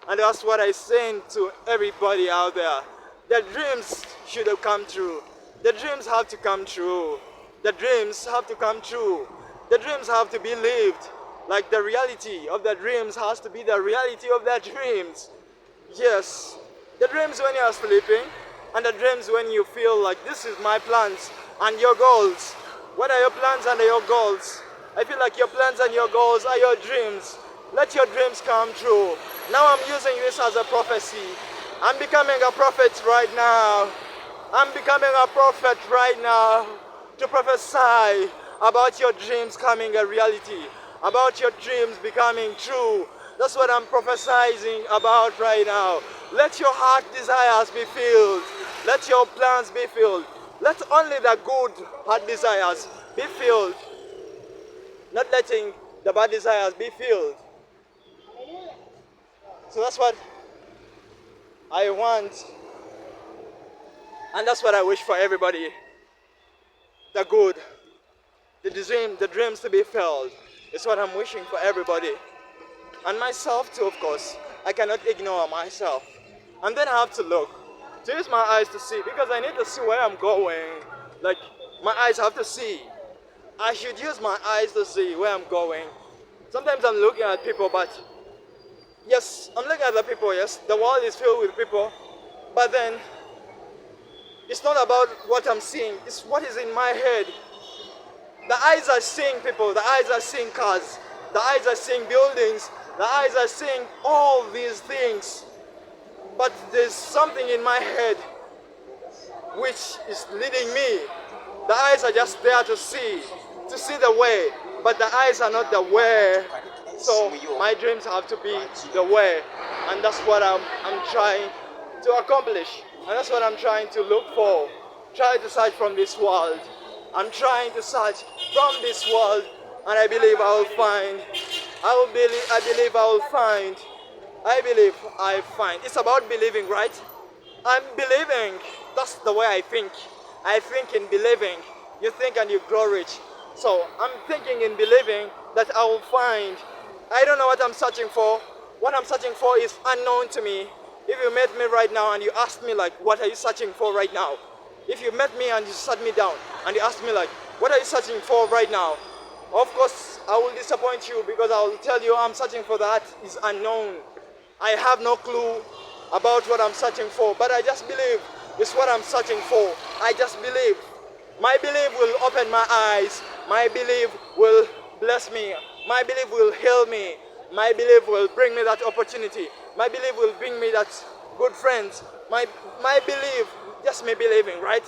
And that's what I send to everybody out there. The dreams should have come true. The dreams have to come true. The dreams have to come true. The dreams have to be lived. Like the reality of the dreams has to be the reality of the dreams. Yes. The dreams when you are sleeping, and the dreams when you feel like this is my plans and your goals. What are your plans and your goals? I feel like your plans and your goals are your dreams. Let your dreams come true. Now I'm using this as a prophecy. I'm becoming a prophet right now. I'm becoming a prophet right now to prophesy about your dreams coming a reality, about your dreams becoming true. That's what I'm prophesizing about right now. Let your heart desires be filled. Let your plans be filled. Let only the good heart desires be filled. Not letting the bad desires be filled. So that's what I want. And that's what I wish for everybody. The good. The dreams to be filled. It's what I'm wishing for everybody. And myself too, of course. I cannot ignore myself. And then I have to look. To use my eyes to see. Because I need to see where I'm going. Like, my eyes have to see. I should use my eyes to see where I'm going. Sometimes I'm looking at people, but yes, I'm looking at the people, yes. The world is filled with people. But then, it's not about what I'm seeing. It's what is in my head. The eyes are seeing people. The eyes are seeing cars. The eyes are seeing buildings. The eyes are seeing all these things. But there's something in my head which is leading me. The eyes are just there to see the way. But the eyes are not the way. So my dreams have to be the way. And that's what I'm trying to accomplish. And that's what I'm trying to look for. Try to search from this world. I'm trying to search from this world. And I believe I will find. I believe I will find. I believe I find. It's about believing, right? I'm believing. That's the way I think. I think in believing. You think and you grow rich. So I'm thinking in believing that I will find. I don't know what I'm searching for. What I'm searching for is unknown to me. If you met me right now and you asked me like, what are you searching for right now? If you met me and you sat me down and you asked me like, what are you searching for right now? Of course, I will disappoint you because I will tell you I'm searching for that is unknown. I have no clue about what I'm searching for, but I just believe it's what I'm searching for. I just believe. My belief will open my eyes. My belief will bless me. My belief will heal me. My belief will bring me that opportunity. My belief will bring me that good friends. My belief, just me believing, right?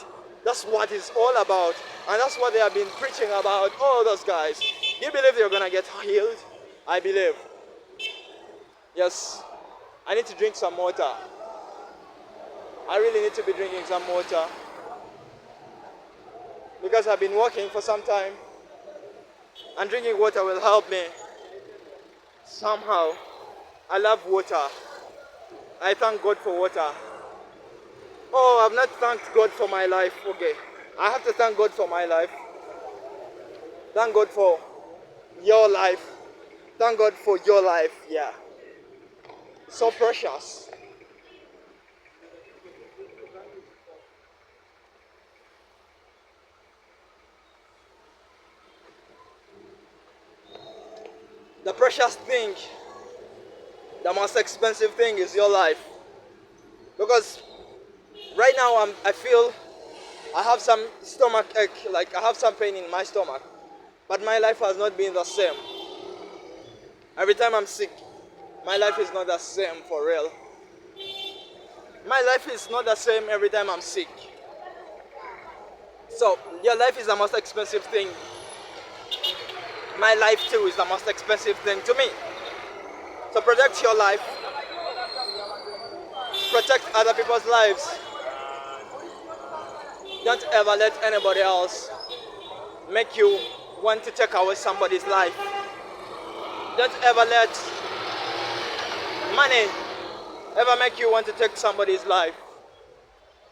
That's what it's all about. And that's what they have been preaching about, all those guys. You believe you're going to get healed? I believe. Yes. I need to drink some water. I really need to be drinking some water. Because I've been walking for some time. And drinking water will help me. Somehow. I love water. I thank God for water. Oh, I've not thanked God for my life. Okay. I have to thank God for my life. Thank God for your life. Thank God for your life. Yeah. So precious. The precious thing, the most expensive thing is your life. Because right now I feel I have some stomach ache, like I have some pain in my stomach. But my life has not been the same. Every time I'm sick, my life is not the same for real. My life is not the same every time I'm sick. So your life is the most expensive thing. My life too is the most expensive thing to me. So protect your life. Protect other people's lives. Don't ever let anybody else make you want to take away somebody's life. Don't ever let money ever make you want to take somebody's life.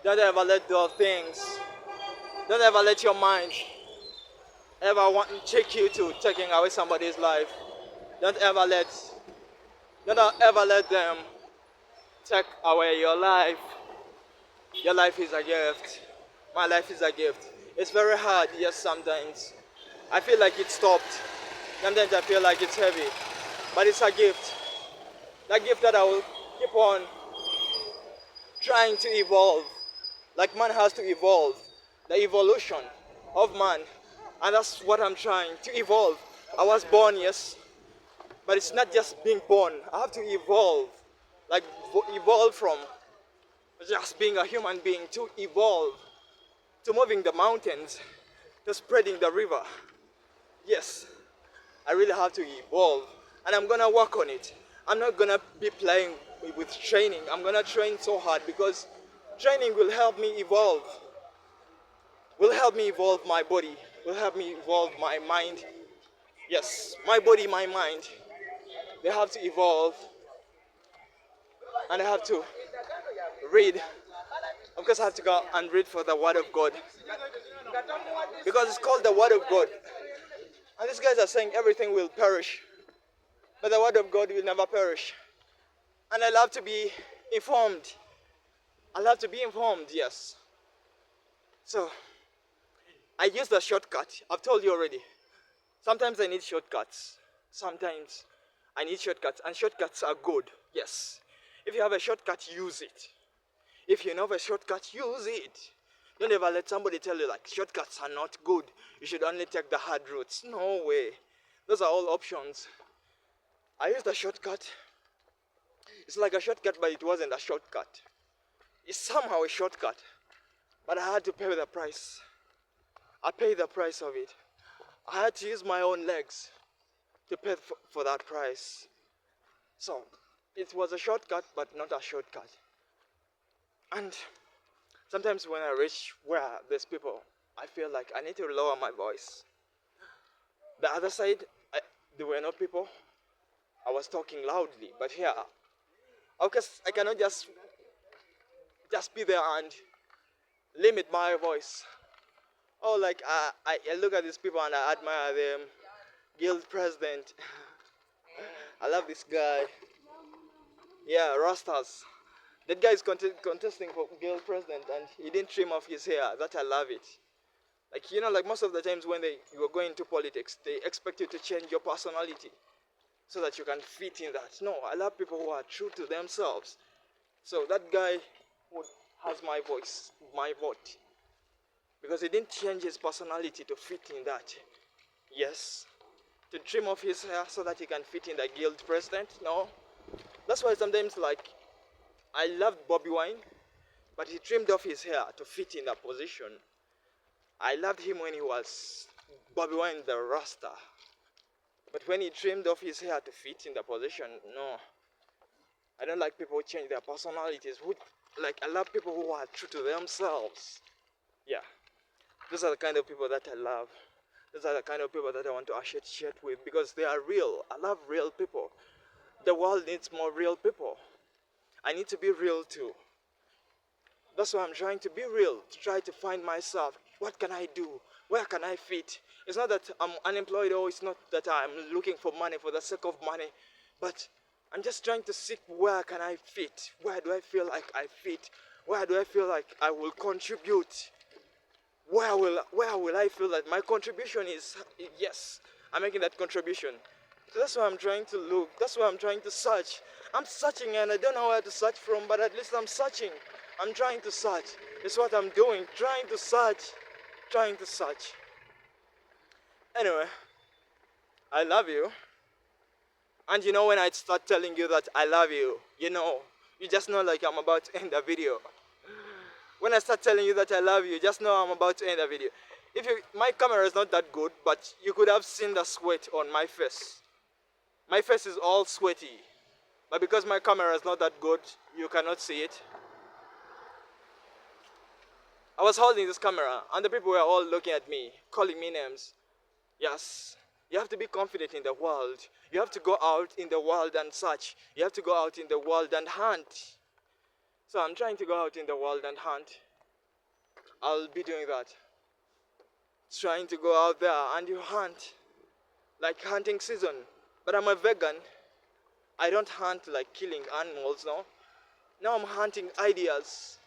Don't ever let those things. Don't ever let your mind ever want to take you to taking away somebody's life. Don't ever let them take away your life. Your life is a gift. My life is a gift. It's very hard, yes, sometimes. I feel like it stopped. Sometimes I feel like it's heavy. But it's a gift. That gift that I will keep on trying to evolve. Like man has to evolve. The evolution of man. And that's what I'm trying to evolve. I was born, yes. But it's not just being born. I have to evolve. Like evolve from just being a human being to evolve. To moving the mountains. To spreading the river. Yes. I really have to evolve, and I'm gonna work on it. I'm not gonna be playing with training. I'm gonna train so hard because training will help me evolve. Will help me evolve my body. Will help me evolve my mind. Yes, my body, my mind. They have to evolve, and I have to read. Of course, I have to go and read for the Word of God because it's called the Word of God. And these guys are saying everything will perish, but the Word of God will never perish. And I love to be informed. I love to be informed, yes. So, I use the shortcut. I've told you already. Sometimes I need shortcuts. Sometimes I need shortcuts. And shortcuts are good, yes. If you have a shortcut, use it. If you know a shortcut, use it. Don't ever let somebody tell you like shortcuts are not good. You should only take the hard routes. No way. Those are all options. I used a shortcut. It's like a shortcut, but it wasn't a shortcut. It's somehow a shortcut. But I had to pay the price. I paid the price of it. I had to use my own legs to pay for that price. So, it was a shortcut, but not a shortcut. And sometimes when I reach where there's people, I feel like I need to lower my voice. The other side, there were no people. I was talking loudly, but here, of course, I cannot just be there and limit my voice. Oh, like I look at these people and I admire them. Guild president. I love this guy. Yeah, Rastas. That guy is contesting for guild president and he didn't trim off his hair. That I love it. Like, you know, like most of the times when you are going into politics, they expect you to change your personality so that you can fit in that. No, I love people who are true to themselves. So that guy has my voice, my vote. Because he didn't change his personality to fit in that. Yes. To trim off his hair so that he can fit in the guild president. No. That's why sometimes, like, I loved Bobby Wine, but he trimmed off his hair to fit in the position. I loved him when he was Bobby Wine the Rasta. But when he trimmed off his hair to fit in the position, no. I don't like people who change their personalities. I love people who are true to themselves. Yeah. Those are the kind of people that I love. Those are the kind of people that I want to associate with because they are real. I love real people. The world needs more real people. I need to be real too. That's why I'm trying to be real, to try to find myself. What can I do? Where can I fit? It's not that I'm unemployed or it's not that I'm looking for money for the sake of money, but I'm just trying to seek where can I fit? Where do I feel like I fit? Where do I feel like I will contribute? Where will I feel that my contribution is, yes, I'm making that contribution. So that's why I'm trying to look. That's why I'm trying to search. I'm searching and I don't know where to search from, but at least I'm searching. I'm trying to search. It's what I'm doing. Trying to search. Trying to search. Anyway, I love you. And you know when I start telling you that I love you, you just know like I'm about to end the video. When I start telling you that I love you, just know I'm about to end the video. My camera is not that good, but you could have seen the sweat on my face. My face is all sweaty. But because my camera is not that good, you cannot see it. I was holding this camera and the people were all looking at me, calling me names. Yes, you have to be confident in the world. You have to go out in the world and search. You have to go out in the world and hunt. So I'm trying to go out in the world and hunt. I'll be doing that. Trying to go out there and you hunt. Like hunting season. But I'm a vegan. I don't hunt like killing animals, no. Now I'm hunting ideas.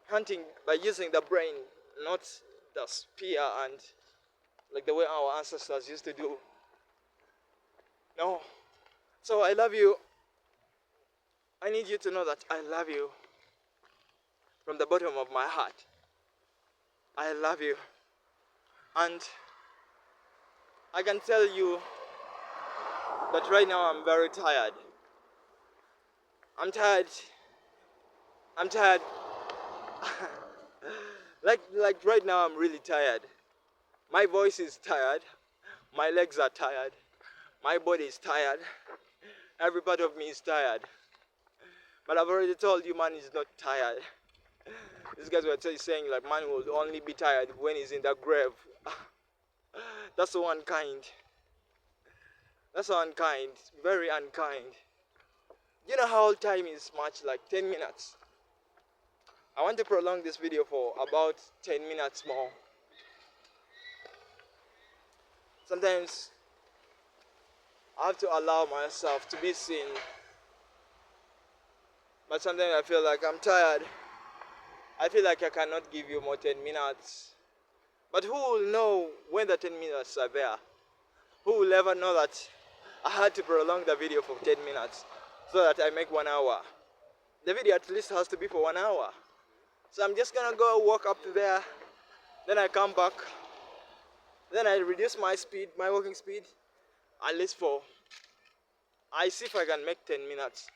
Hunting by using the brain, not the spear and like the way our ancestors used to do. No. So I love you. I need you to know that I love you from the bottom of my heart. I love you. And I can tell you that right now I'm very tired. I'm tired. like right now I'm really tired. My voice is tired. My legs are tired. My body is tired. Every part of me is tired. But I've already told you man is not tired. These guys were saying like man will only be tired when he's in the grave. That's so unkind. That's so unkind. Very unkind. You know how time is much, like 10 minutes. I want to prolong this video for about 10 minutes more. Sometimes I have to allow myself to be seen. But sometimes I feel like I'm tired. I feel like I cannot give you more 10 minutes. But who will know when the 10 minutes are there? Who will ever know that I had to prolong the video for 10 minutes so that I make 1 hour? The video at least has to be for 1 hour. So I'm just gonna go walk up to there, then I come back, then I reduce my speed, my walking speed, at least I see if I can make 10 minutes.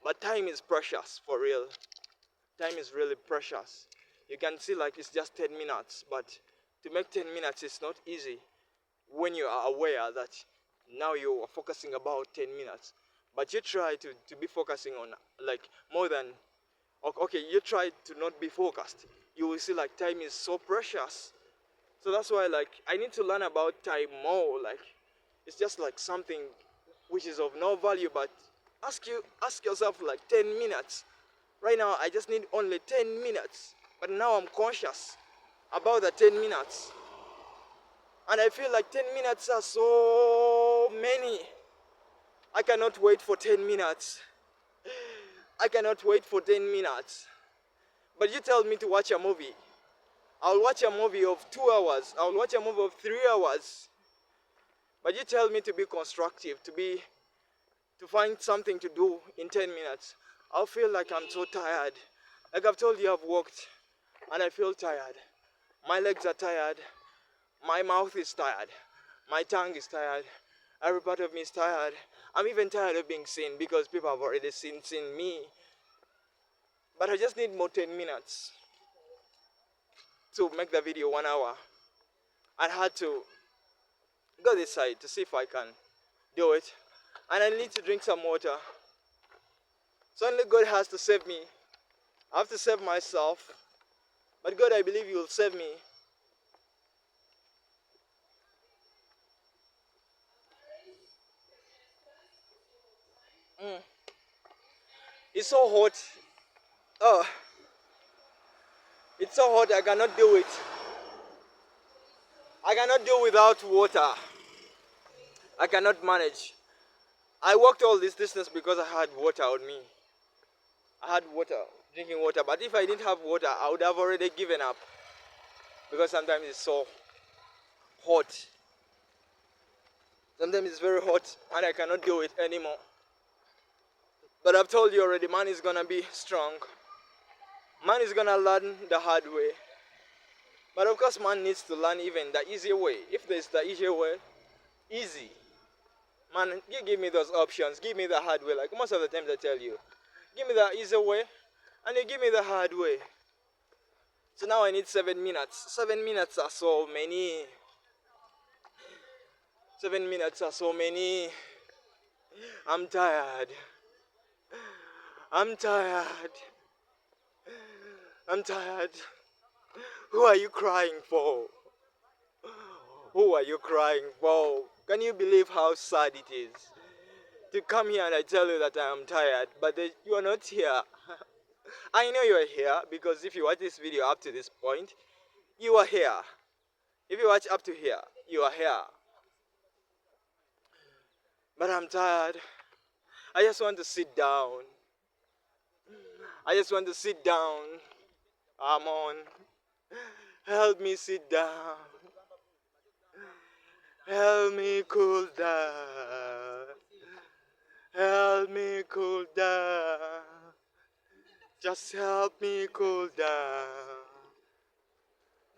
But time is precious, for real. Time is really precious. You can see like it's just 10 minutes, but to make 10 minutes is not easy when you are aware that now you are focusing about 10 minutes. But you try to be focusing on like more than, okay, you try to not be focused. You will see like time is so precious. So that's why like I need to learn about time more. Like it's just like something which is of no value, but ask yourself like 10 minutes. Right now I just need only 10 minutes, but now I'm conscious about the 10 minutes. And I feel like 10 minutes are so many. I cannot wait for 10 minutes. I cannot wait for 10 minutes. But you tell me to watch a movie. I'll watch a movie of 2 hours. I'll watch a movie of 3 hours. But you tell me to be constructive, to find something to do in 10 minutes. I'll feel like I'm so tired. Like I've told you, I've walked and I feel tired. My legs are tired. My mouth is tired. My tongue is tired. Every part of me is tired. I'm even tired of being seen because people have already seen me. But I just need more 10 minutes to make the video 1 hour. I had to go this side to see if I can do it. And I need to drink some water. So only God has to save me. I have to save myself. But God, I believe you will save me. It's so hot. Oh, it's so hot I cannot do it. I cannot do without water. I cannot manage. I walked all this distance because I had water on me. I had water, drinking water. But if I didn't have water, I would have already given up. Because sometimes it's so hot. Sometimes it's very hot and I cannot do it anymore. But I've told you already, man is gonna be strong. Man is gonna learn the hard way. But of course man needs to learn even the easy way. If there's the easy way, easy. Man, you give me those options, give me the hard way. Like most of the times I tell you, give me the easy way and you give me the hard way. So now I need 7 minutes. 7 minutes are so many. 7 minutes are so many. I'm tired. I'm tired. I'm tired. Who are you crying for? Who are you crying for? Can you believe how sad it is to come here and I tell you that I am tired, but you are not here? I know you are here because if you watch this video up to this point, you are here. If you watch up to here, you are here. But I'm tired. I just want to sit down. I just want to sit down. I'm on. Help me sit down. Help me cool down. Help me cool down. Just help me cool down.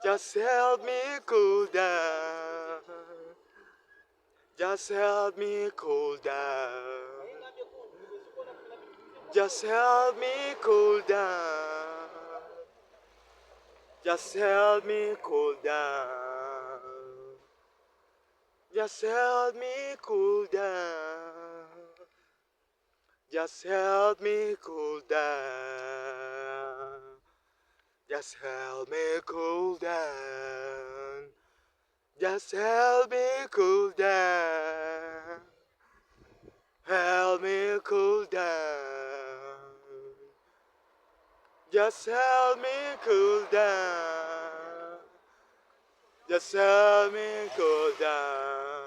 Just help me cool down. Just help me cool down. Just help me cool down. Just help me cool down. Just help me cool down. Just help me cool down. Just help me cool down. Just help me cool down. Help me cool down. Just help me cool down. Just help me cool down.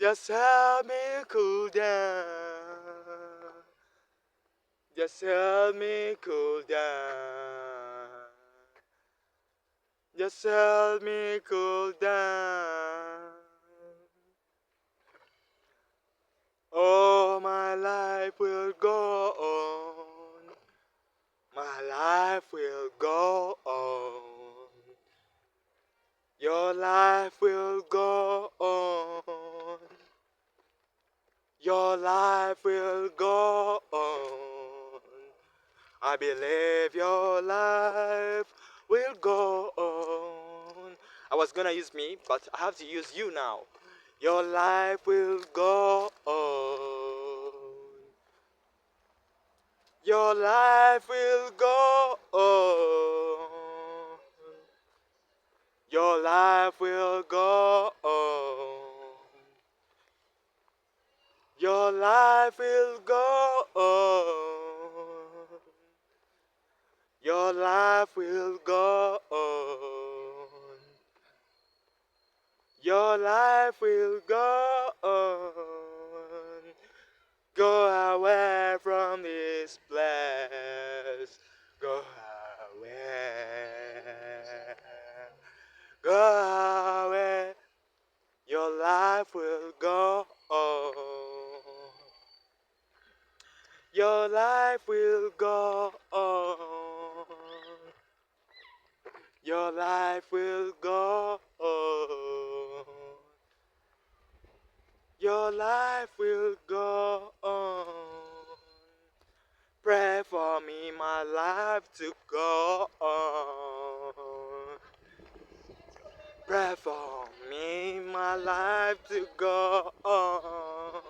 Just help me cool down. Just help me cool down. Just help me cool down. Oh, my life will go on. My life will go on. Your life will go on. Your life will go on. I believe your life will go on. I was gonna use me, but I have to use you now. Your life will go on. Your life will go on. Your life will go on. Your life will go on. Your life will go on. Your life will go on. Go away from this place. Go away. Go away. Your life will go on. Your life will go on. Your life will go on. Your life will go on. Pray for me, my life to go on. Pray for me, my life to go on.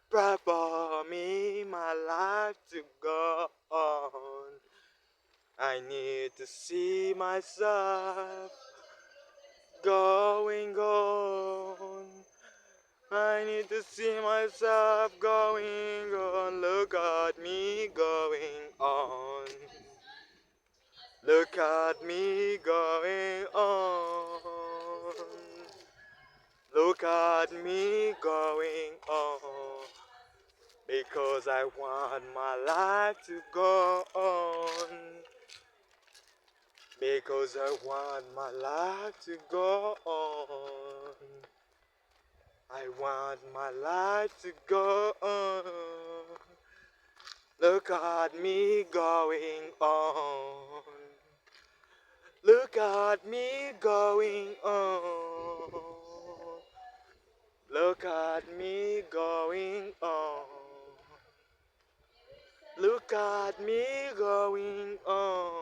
Pray for me, my life to go on. I need to see myself going on. I need to see myself going on. Look at me going on. Look at me going on. Look at me going on. Because I want my life to go on. Because I want my life to go on. I want my life to go on. Look at me going on. Look at me going on. Look at me going on. Look at me going on.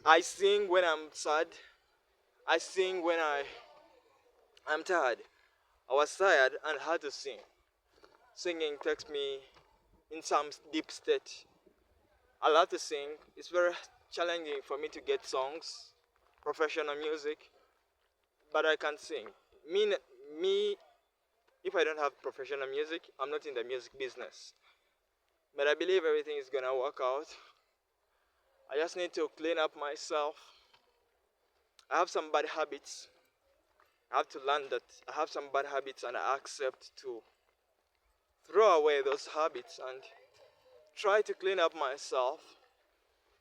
I sing when I'm sad. I sing when I'm tired. I was tired and had to sing. Singing takes me in some deep state. I love to sing. It's very challenging for me to get songs, professional music, but I can sing. Me, if I don't have professional music, I'm not in the music business. But I believe everything is gonna work out. I just need to clean up myself. I have some bad habits. I have to learn that I have some bad habits and I accept to throw away those habits and try to clean up myself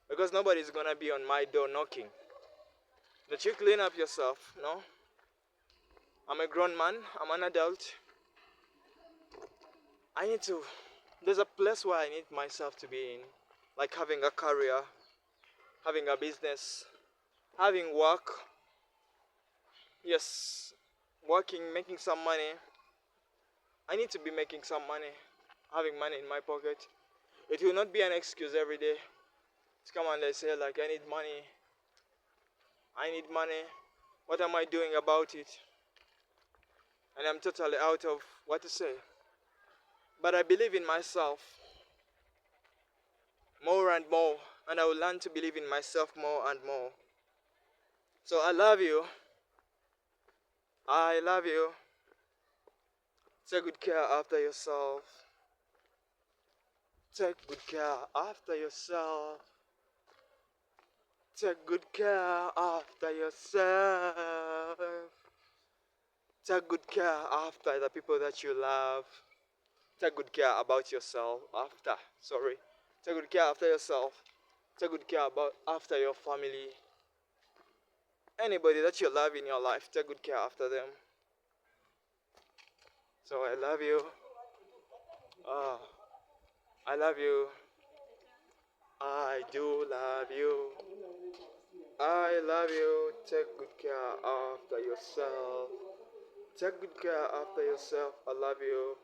because nobody's gonna be on my door knocking. That you clean up yourself, no? I'm a grown man, I'm an adult. There's a place where I need myself to be in, like having a career, having a business, having work. Yes, working, making some money. I need to be making some money, having money in my pocket. It will not be an excuse every day to come and say like I need money. I need money. What am I doing about it? And I'm totally out of what to say. But I believe in myself more and more, and I will learn to believe in myself more and more. So I love you. I love you. Take good care after yourself. Take good care after yourself. Take good care after yourself. Take good care after the people that you love. Take good care about yourself after. Sorry. Take good care after yourself. Take good care about after your family. Anybody that you love in your life, take good care after them. So I love you. Ah, I love you. I do love you. I love you. Take good care after yourself. Take good care after yourself. I love you.